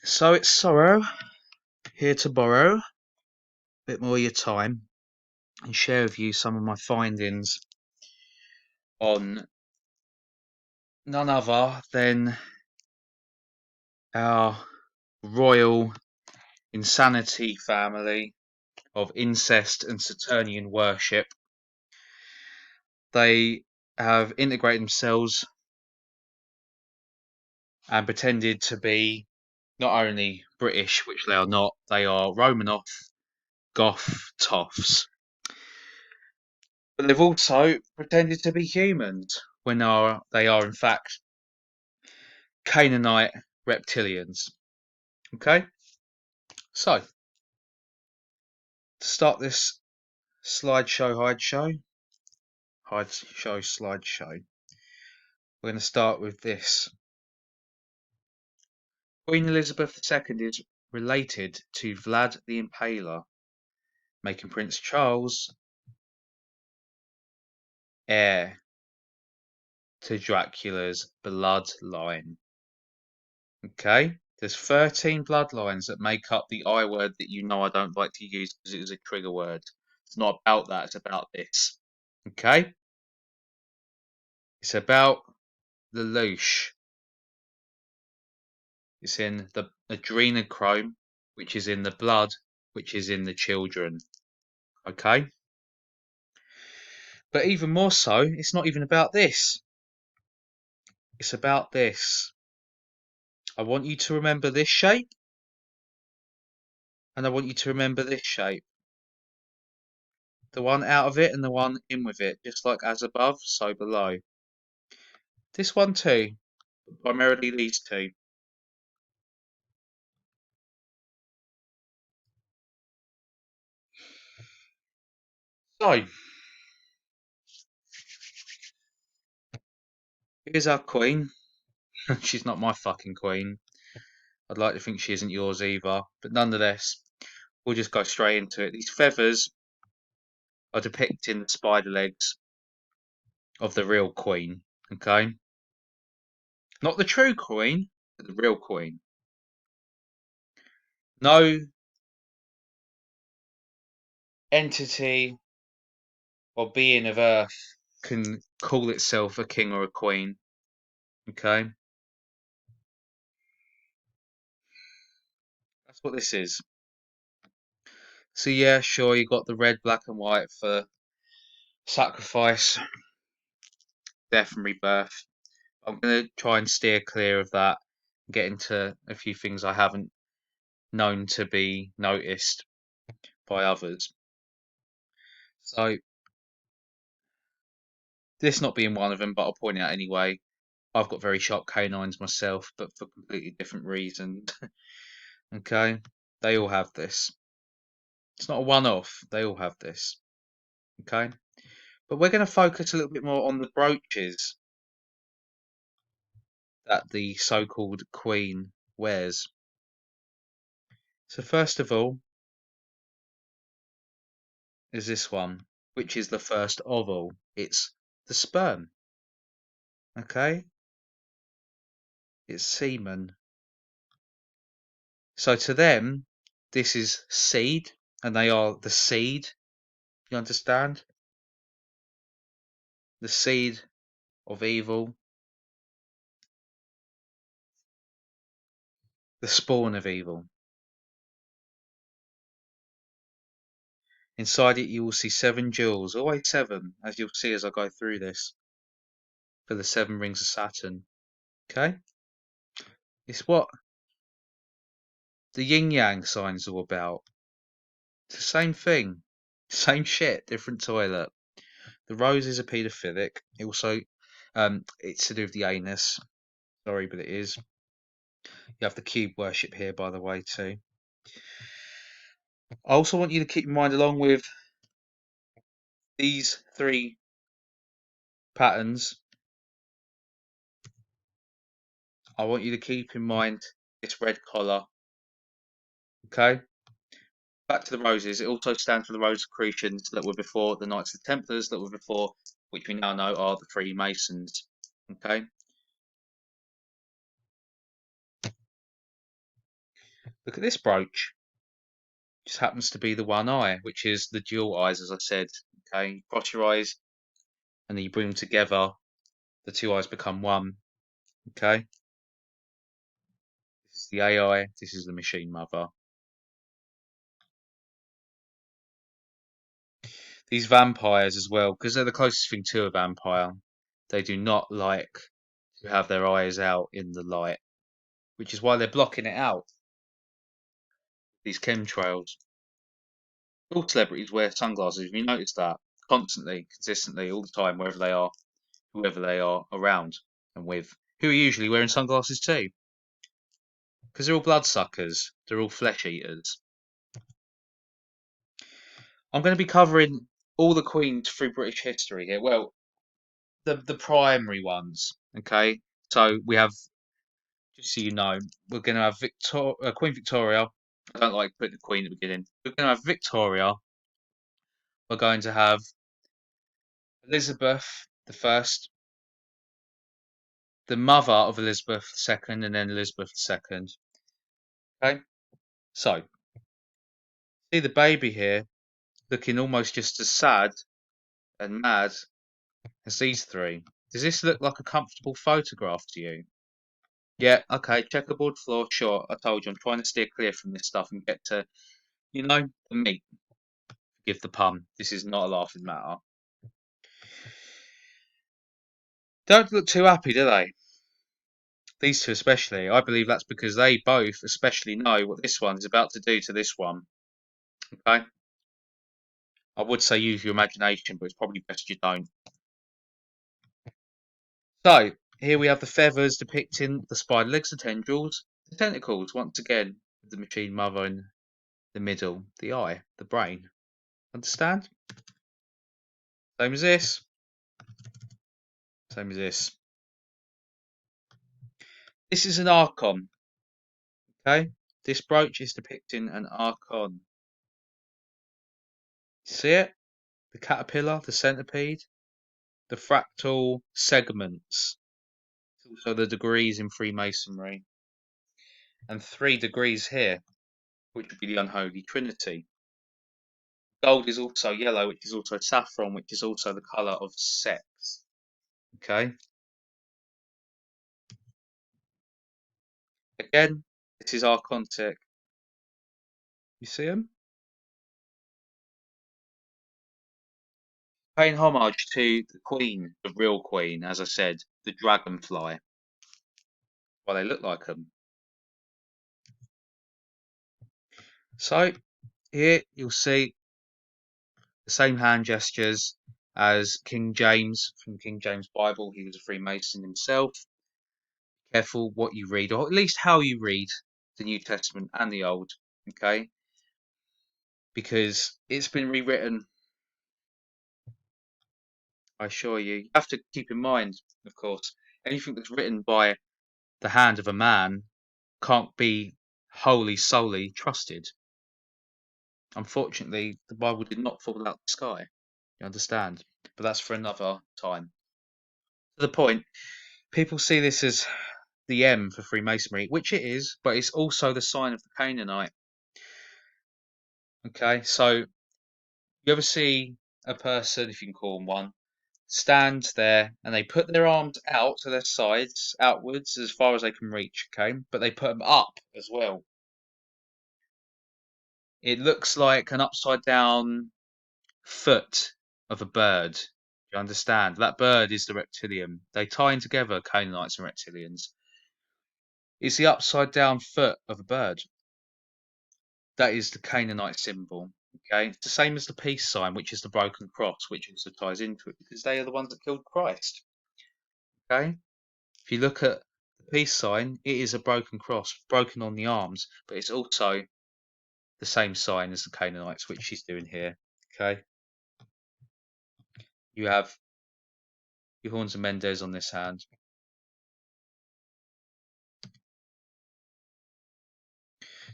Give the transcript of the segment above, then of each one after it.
So it's Sorrow, here to borrow a bit more of your time and share with you some of my findings on none other than our royal insanity family of incest and Saturnian worship. They have integrated themselves and pretended to be not only British, which they are not, they are Romanov Goth Toffs. But they've also pretended to be humans when they are in fact Canaanite reptilians. Okay, so to start this slideshow, we're going to start with this. Queen Elizabeth II is related to Vlad the Impaler, making Prince Charles heir to Dracula's bloodline. Okay, there's 13 bloodlines that make up the I word that you know I don't like to use because it is a trigger word. It's not about that, it's about this. Okay, it's about the Lelouch. It's in the adrenochrome, which is in the blood, which is in the children. Okay? But even more so, it's not even about this. It's about this. I want you to remember this shape, and I want you to remember this shape. The one out of it and the one in with it, just like as above, so below. This one too, but primarily these two. So, here's our queen. She's not my fucking queen. I'd like to think she isn't yours either, but nonetheless, we'll just go straight into it. These feathers are depicting the spider legs of the real queen, okay? Not the true queen, but the real queen. No entity or being of earth can call itself a king or a queen, okay? That's what this is. So yeah, sure, you got the red, black and white for sacrifice, death and rebirth. I'm going to try and steer clear of that, get into a few things I haven't known to be noticed by others. So, this not being one of them, but I'll point it out anyway. I've got very sharp canines myself, but for completely different reasons. Okay? They all have this. It's not a one off, they all have this. Okay? But we're going to focus a little bit more on the brooches that the so called Queen wears. So, first of all, is this one, which is the first of all. It's the sperm. Okay? It's semen. So to them, this is seed, and they are the seed. You understand? The seed of evil, the spawn of evil. Inside it, you will see 7 jewels, always 7, as you'll see as I go through this, for the 7 rings of Saturn. Okay? It's what the yin yang signs are all about. It's the same thing, same shit, different toilet. The rose is a paedophilic. It also, it's to do with the anus. Sorry, but it is. You have the cube worship here, by the way, too. I also want you to keep in mind, along with these 3 patterns, I want you to keep in mind this red collar. Okay? Back to the roses. It also stands for the Rosicrucians that were before the Knights of the Templars, that were before, which we now know are the Freemasons. Okay? Look at this brooch. Just happens to be the one eye, which is the dual eyes, as I said. Okay, you cross your eyes and then you bring them together. The two eyes become one. Okay, this is the AI. This is the machine mother. These vampires as well, because they're the closest thing to a vampire. They do not like to have their eyes out in the light, which is why they're blocking it out. These chemtrails. All celebrities wear sunglasses. Have you noticed that? Constantly, consistently, all the time, wherever they are, whoever they are around and with. Who are usually wearing sunglasses too? Because they're all bloodsuckers. They're all flesh eaters. I'm going to be covering all the queens through British history here. Well, the primary ones. Okay, so we have, just so you know, we're going to have Queen Victoria. I don't like putting the Queen at the beginning. We're going to have Victoria. We're going to have Elizabeth the First, the mother of Elizabeth II, and then Elizabeth II. Okay, so see the baby here looking almost just as sad and mad as these three. Does this look like a comfortable photograph to you? Yeah, okay, checkerboard floor, sure. I told you I'm trying to steer clear from this stuff and get to, the meat. Forgive the pun. This is not a laughing matter. Don't look too happy, do they? These two especially. I believe that's because they both especially know what this one is about to do to this one. Okay? I would say use your imagination, but it's probably best you don't. So, here we have the feathers depicting the spider legs, the tendrils, the tentacles, once again, the machine mother in the middle, the eye, the brain. Understand? Same as this. Same as this. This is an archon. Okay? This brooch is depicting an archon. See it? The caterpillar, the centipede, the fractal segments. Also the degrees in Freemasonry. And 3 degrees here, which would be the unholy trinity. Gold is also yellow, which is also saffron, which is also the colour of sex. Okay? Again, this is Archontic. You see them? Paying homage to the queen, the real queen, as I said, the dragonfly. Well, they look like them. So, here you'll see the same hand gestures as King James from King James Bible. He was a Freemason himself. Careful what you read, or at least how you read the New Testament and the Old, okay? Because it's been rewritten, I assure you. You have to keep in mind, of course, anything that's written by the hand of a man can't be wholly, solely trusted. Unfortunately, the Bible did not fall out the sky. You understand? But that's for another time. To the point, people see this as the M for Freemasonry, which it is, but it's also the sign of the Canaanite. Okay, so you ever see a person, if you can call them one, stand there and they put their arms out to their sides, outwards as far as they can reach, okay? But they put them up as well. It looks like an upside down foot of a bird. Do you understand? That bird is the reptilian. They tie in together, Canaanites and reptilians. It's the upside down foot of a bird. That is the Canaanite symbol. Okay, it's the same as the peace sign, which is the broken cross, which also ties into it because they are the ones that killed Christ. Okay, if you look at the peace sign, it is a broken cross, broken on the arms, but it's also the same sign as the Canaanites, which she's doing here. Okay, you have your horns and Mendes on this hand.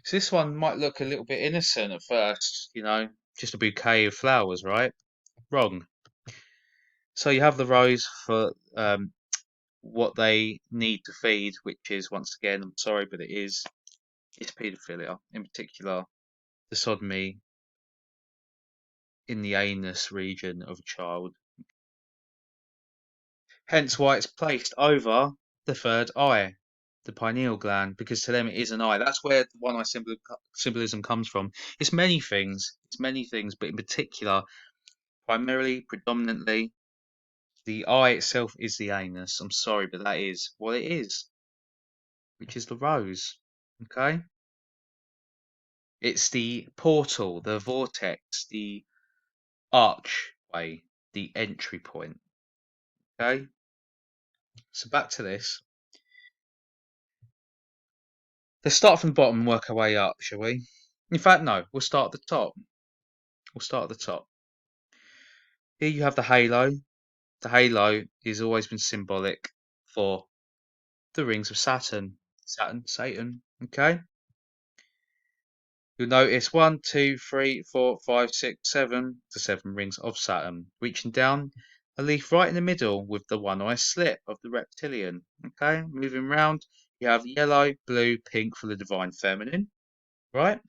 So this one might look a little bit innocent at first, just a bouquet of flowers, right? Wrong. So you have the rose for what they need to feed, which is, once again, I'm sorry, but it is It's paedophilia, in particular the sodomy in the anus region of a child. Hence why it's placed over the third eye, the pineal gland, because to them it is an eye. That's where the one eye symbolism comes from. It's many things. It's many things, but in particular, primarily, predominantly, the eye itself is the anus. I'm sorry, but that is what it is, which is the rose. Okay? It's the portal, the vortex, the archway, the entry point. Okay? So back to this. Let's start from the bottom and work our way up, shall we? In fact, no, we'll start at the top. We'll start at the top. Here you have the halo. The halo has always been symbolic for the rings of Saturn. Satan. Okay? You'll notice 1, 2, 3, 4, 5, 6, 7, the 7 rings of Saturn. Reaching down a leaf right in the middle with the one eye slit of the reptilian. Okay? Moving round, you have yellow, blue, pink for the divine feminine. Right?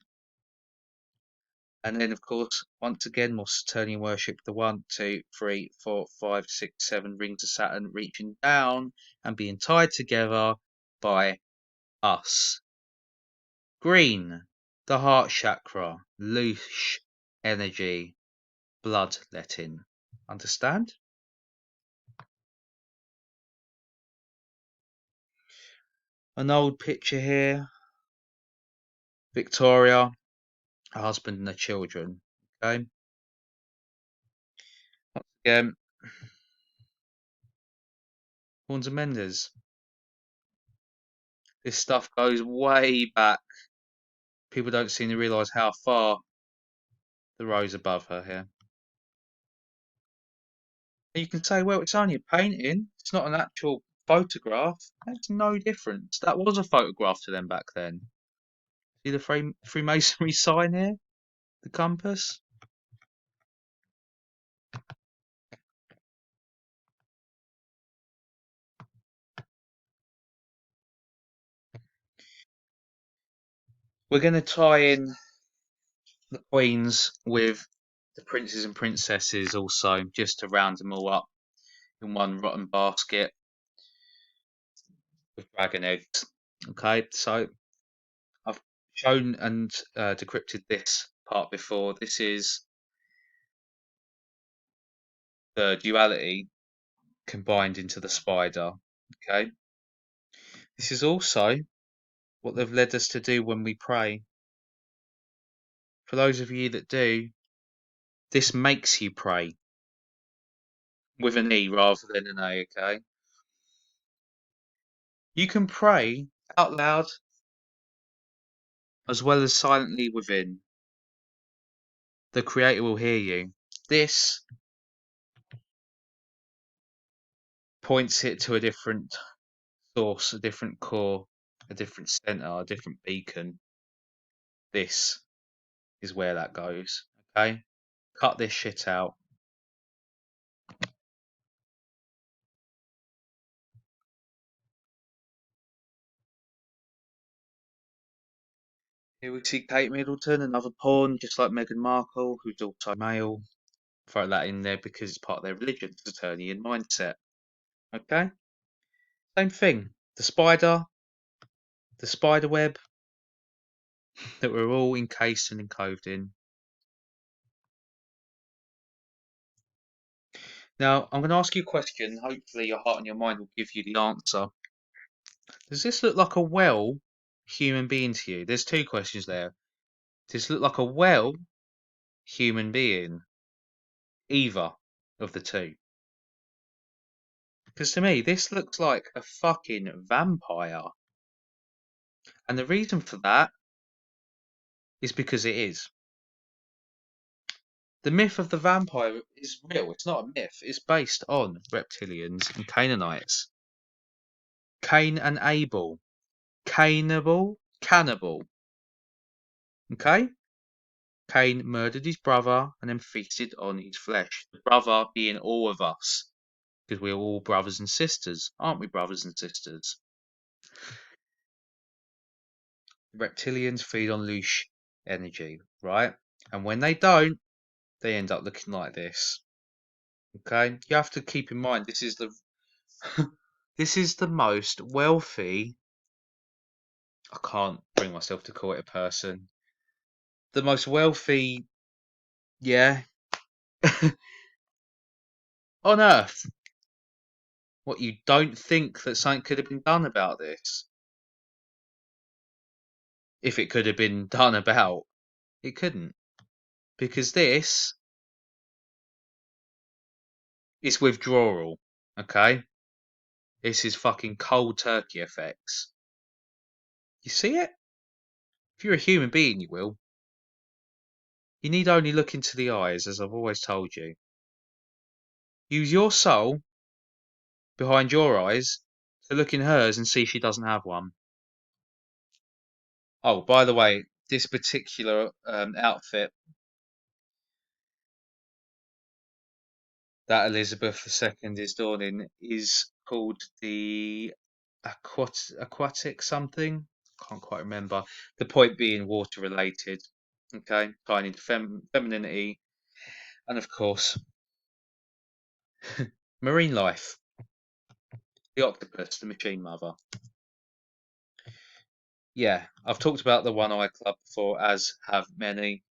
And then, of course, once again, more Saturnian worship, the 1, 2, 3, 4, 5, 6, 7 rings of Saturn reaching down and being tied together by us. Green, the heart chakra, loose energy, bloodletting. Understand? An old picture here. Victoria, her husband and their children. Okay. Once again, Horns and Menders. This stuff goes way back. People don't seem to realise how far the rose above her here. You can say, well, it's only a painting. It's not an actual photograph. Makes no difference. That was a photograph to them back then. See the Freemasonry sign here? The compass? We're going to tie in the queens with the princes and princesses also, just to round them all up in one rotten basket with dragon eggs. Okay, so I've shown and decrypted this part before. This is the duality combined into the spider. Okay, this is also what they've led us to do when we pray. For those of you that do, this makes you pray with an E rather than an A. Okay, you can pray out loud as well as silently within. The Creator will hear you. This points it to a different source, a different core, a different center, a different beacon. This is where that goes. Okay? Cut this shit out. Here we see Kate Middleton, another pawn, just like Meghan Markle, who's also male. Throw that in there because it's part of their religion, Saturnian mindset. Okay? Same thing. The spider web that we're all encased and enclosed in. Now, I'm going to ask you a question. Hopefully, your heart and your mind will give you the answer. Does this look like a well human being to you? There's two questions there. Does this look like a well human being? Either of the two. Because to me, this looks like a fucking vampire. And the reason for that is because it is. The myth of the vampire is real. It's not a myth. It's based on reptilians and Canaanites. Cain and Abel. Cannibal. Okay? Cain murdered his brother and then feasted on his flesh. The brother being all of us. Because we're all brothers and sisters. Aren't we brothers and sisters? Reptilians feed on loose energy, right? And when they don't, they end up looking like this. Okay, you have to keep in mind this is the this is the most wealthy. I can't bring myself to call it a person. The most wealthy, yeah, on Earth. What, you don't think that something could have been done about this? If it could have been done about, it couldn't. Because this is withdrawal, okay? This is fucking cold turkey effects. You see it? If you're a human being, you will. You need only look into the eyes, as I've always told you. Use your soul behind your eyes to look in hers and see she doesn't have one. Oh, by the way, this particular outfit that Elizabeth II is donning is called the aquatic something. Can't quite remember. The point being water related. Okay, tying into femininity and of course marine life. The octopus, the machine mother. Yeah, I've talked about the One Eye Club before, as have many.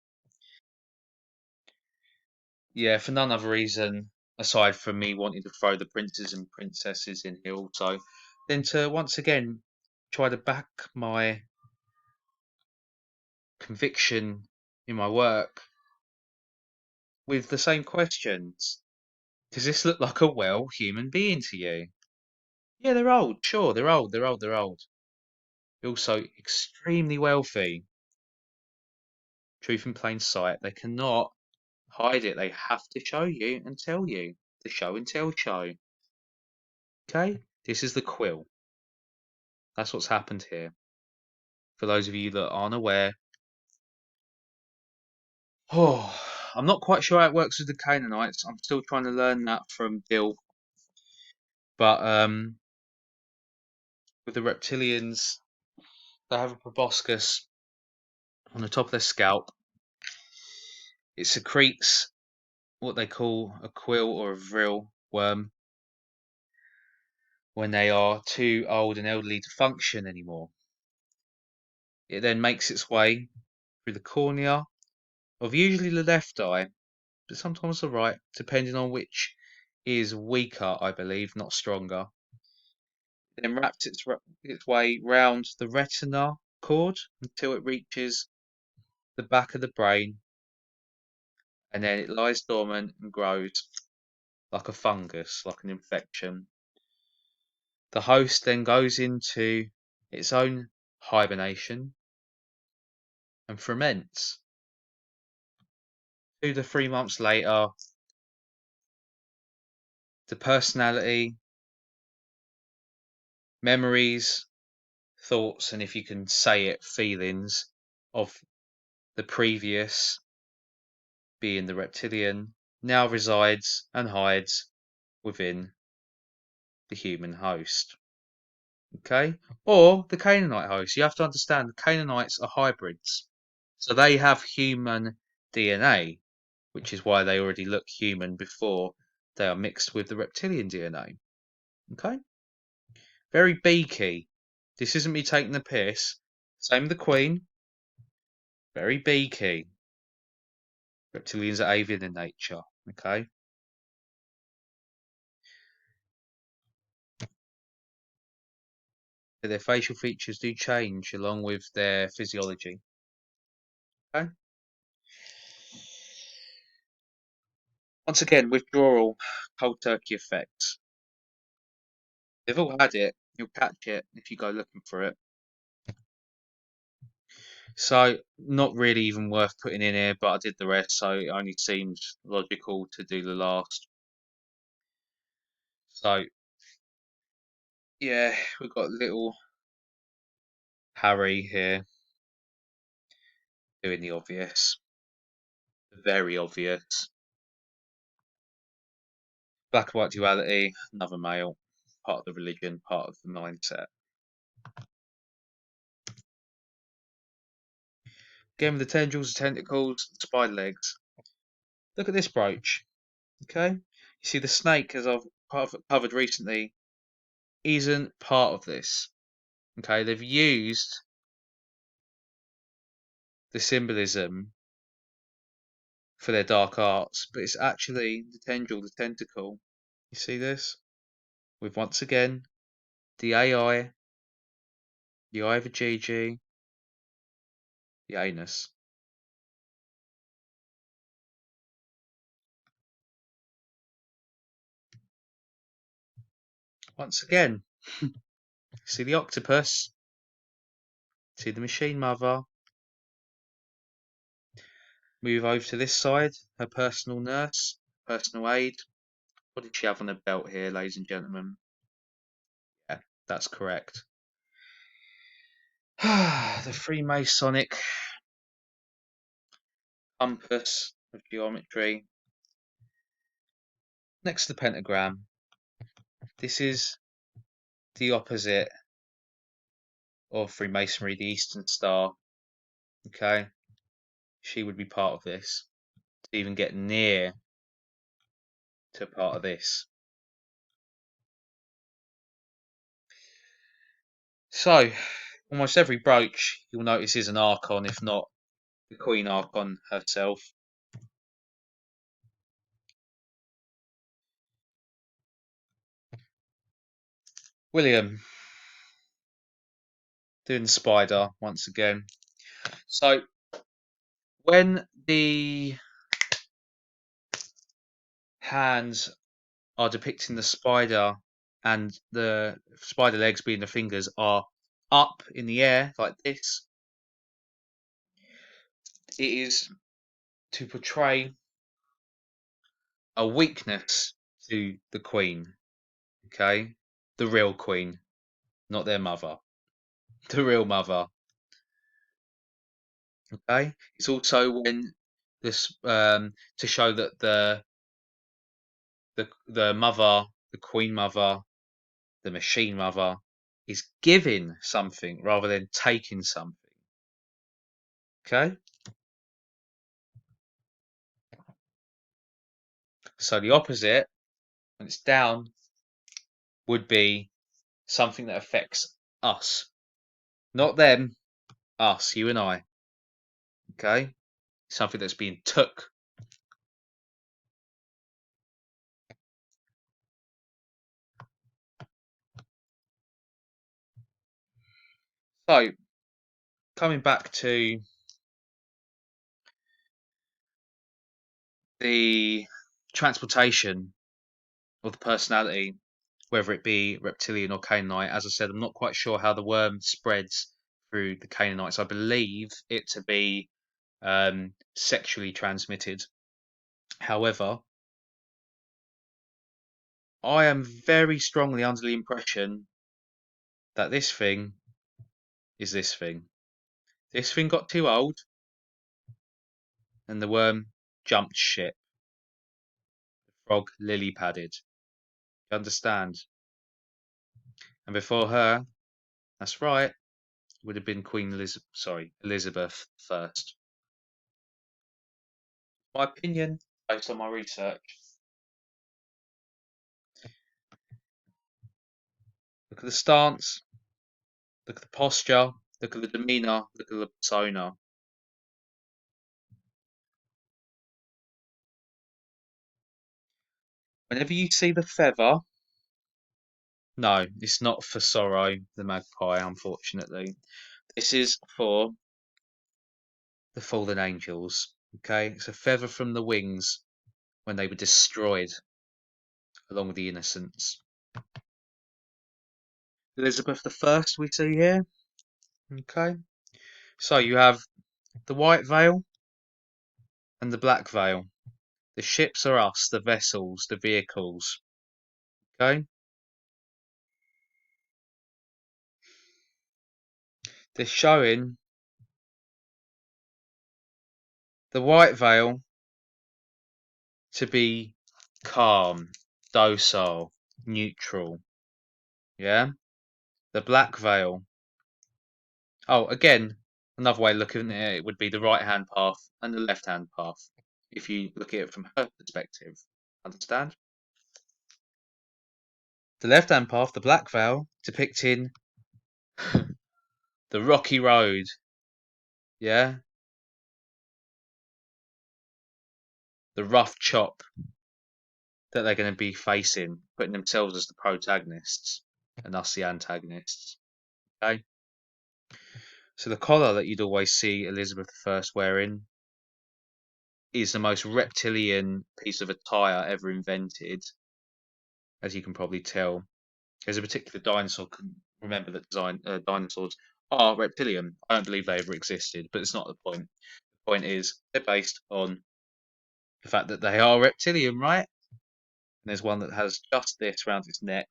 Yeah, for none other reason aside from me wanting to throw the princes and princesses in here also, then to once again try to back my conviction in my work with the same questions. Does this look like a well human being to you? Yeah, they're old. Sure, they're old. They're old. They're old. They're also extremely wealthy. Truth in plain sight. They cannot hide it. They have to show you and tell you. The show and tell show. Okay? This is the quill. That's what's happened here. For those of you that aren't aware. Oh, I'm not quite sure how it works with the Canaanites. I'm still trying to learn that from Dill. But with the reptilians, they have a proboscis on the top of their scalp. It secretes what they call a quill or a vril worm when they are too old and elderly to function anymore. It then makes its way through the cornea of usually the left eye, but sometimes the right, depending on which is weaker, I believe, not stronger. It then wraps its way round the retina cord until it reaches the back of the brain, and then it lies dormant and grows like a fungus, like an infection. The host then goes into its own hibernation and ferments. 2 to 3 months later, the personality, memories, thoughts, and if you can say it, feelings of the previous, being the reptilian, now resides and hides within the human host. Okay? Or the Canaanite host. You have to understand the Canaanites are hybrids. So they have human DNA, which is why they already look human before they are mixed with the reptilian DNA. Okay? Very beaky. This isn't me taking the piss. Same with the Queen. Very beaky. Reptilians are avian in nature. Okay? But their facial features do change along with their physiology. Okay? Once again, withdrawal, cold turkey effects. They've all had it. You'll catch it if you go looking for it. So, not really even worth putting in here, but I did the rest, so it only seemed logical to do the last. So, yeah, we've got little Harry here doing the obvious, the very obvious. Black and white duality, another male, part of the religion, part of the mindset. Again with the tendrils, the tentacles, the spider legs. Look at this brooch. Okay, you see the snake, as I've covered recently, isn't part of this. Okay, they've used the symbolism for their dark arts, but it's actually the tendril, the tentacle. You see this? With once again the AI, the eye of a GG, the anus. Once again, see the octopus, see the machine mother. Move over to this side, her personal nurse, personal aide. What did she have on her belt here, ladies and gentlemen? Yeah, that's correct. The Freemasonic compass of geometry. Next to the pentagram. This is the opposite of Freemasonry, the Eastern Star. Okay, she would be part of this. To even get near to part of this. So, almost every brooch you'll notice is an Archon, if not the Queen Archon herself. William, doing the spider once again. So, when the hands are depicting the spider and the spider legs being the fingers are up in the air like this, it is to portray a weakness to the queen. Okay, the real queen, not their mother, the real mother. Okay, it's also when this to show that the mother, the queen mother, the machine mother is giving something rather than taking something. Okay, so the opposite when it's down would be something that affects us, not them, us, you and I. Okay, something that's being took. So coming back to the transportation of the personality, whether it be reptilian or Canaanite. As I said, I'm not quite sure how the worm spreads through the Canaanites. I believe it to be sexually transmitted. However, I am very strongly under the impression that this thing is this thing. This thing got too old, and the worm jumped ship. The frog lily padded. You understand? And before her, that's right, would have been Queen Elizabeth. Sorry, Elizabeth first. My opinion, based on my research. Look at the stance. Look at the posture. Look at the demeanor. Look at the persona. Whenever you see the feather, no, it's not for Sorrow, the magpie, unfortunately. This is for the fallen angels. Okay, it's a feather from the wings when they were destroyed along with the innocents. Elizabeth the First, we see here. Okay, so you have the white veil and the black veil. The ships are us, the vessels, the vehicles. Okay, they're showing the white veil to be calm, docile, neutral. Yeah, the black veil. Oh, again, Another way of looking at it would be the right hand path and the left hand path, if you look at it from her perspective. Understand? The left hand path, the black veil, depicting the rocky road. Yeah? The rough chop that they're going to be facing, putting themselves as the protagonists and us the antagonists. Okay? So the collar that you'd always see Elizabeth I wearing is the most reptilian piece of attire ever invented, as you can probably tell. There's a particular dinosaur. Remember that dinosaurs are reptilian. I don't believe they ever existed, but it's not the point. The point is they're based on the fact that they are reptilian, right? And there's one that has just this around its neck.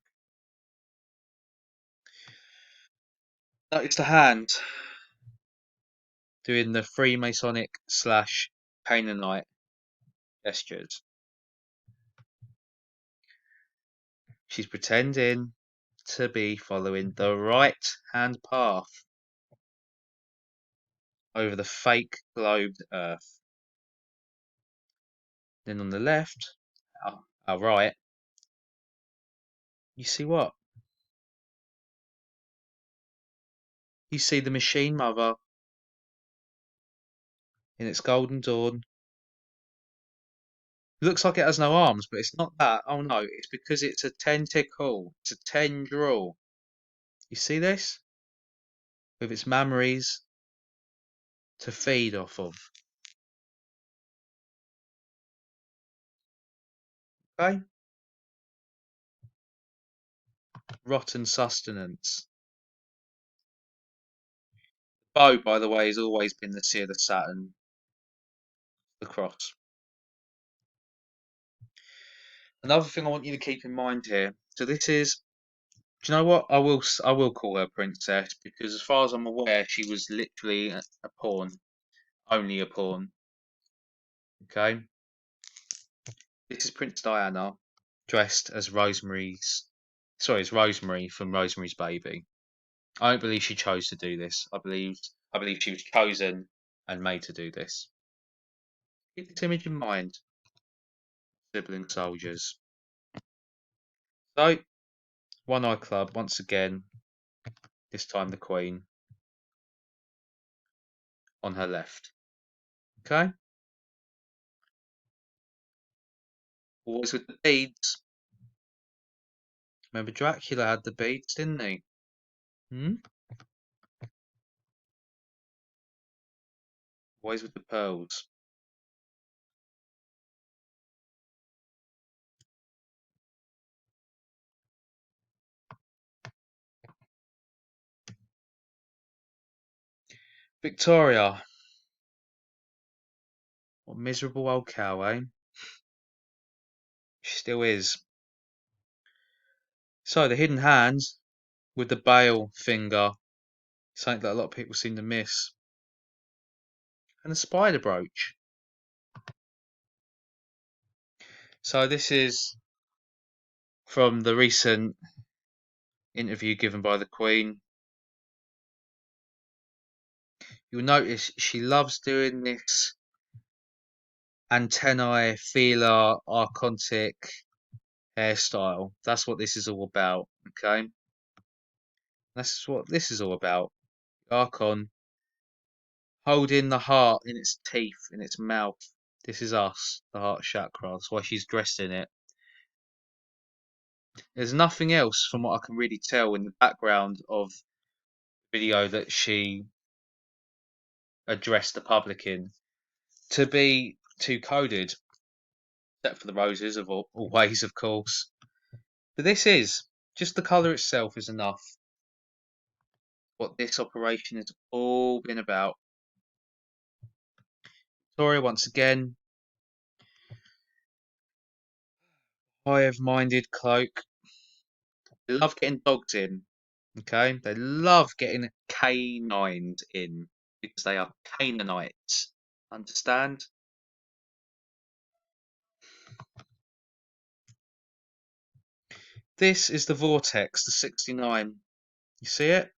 Notice the hand doing the Freemasonic slash Canaanite gestures. She's pretending to be following the right hand path over the fake globed earth. Then on the left, our right, you see what? You see the machine mother in its golden dawn. It looks like it has no arms, but it's not that. Oh no, it's because it's a tentacle. It's a tendril. You see this? With its mammaries to feed off of. Okay? Rotten sustenance. Bow, by the way, has always been the seer of Saturn, the cross. Another thing I want you to keep in mind here. So this is, do you know what? I will call her princess because, as far as I'm aware, she was literally a pawn, only a pawn. Okay. This is Prince Diana, dressed as as Rosemary from Rosemary's Baby. I don't believe she chose to do this. I believe she was chosen and made to do this. Keep this image in mind, sibling soldiers. So, One Eye Club once again. This time the Queen on her left. Okay, always with the beads. Remember Dracula had the beads, didn't he? Hmm? Always with the pearls. Victoria. What a miserable old cow, eh? She still is. So the hidden hand with the bail finger, something that a lot of people seem to miss. And the spider brooch. So this is from the recent interview given by the Queen. You'll notice she loves doing this antennae feeler archontic hairstyle. That's what this is all about, okay? That's what this is all about. Archon holding the heart in its teeth, in its mouth. This is us, the heart chakra. That's why she's dressed in it. There's nothing else from what I can really tell in the background of the video that she addressed the public in to be too coded, except for the roses of all ways, of course. But this is just the colour itself is enough. What this operation has all been about. Victoria, once again, hive-minded cloak. They love getting dogs in. Okay, they love getting canined in because they are Canaanites. Understand? This is the vortex, the 69. You see it?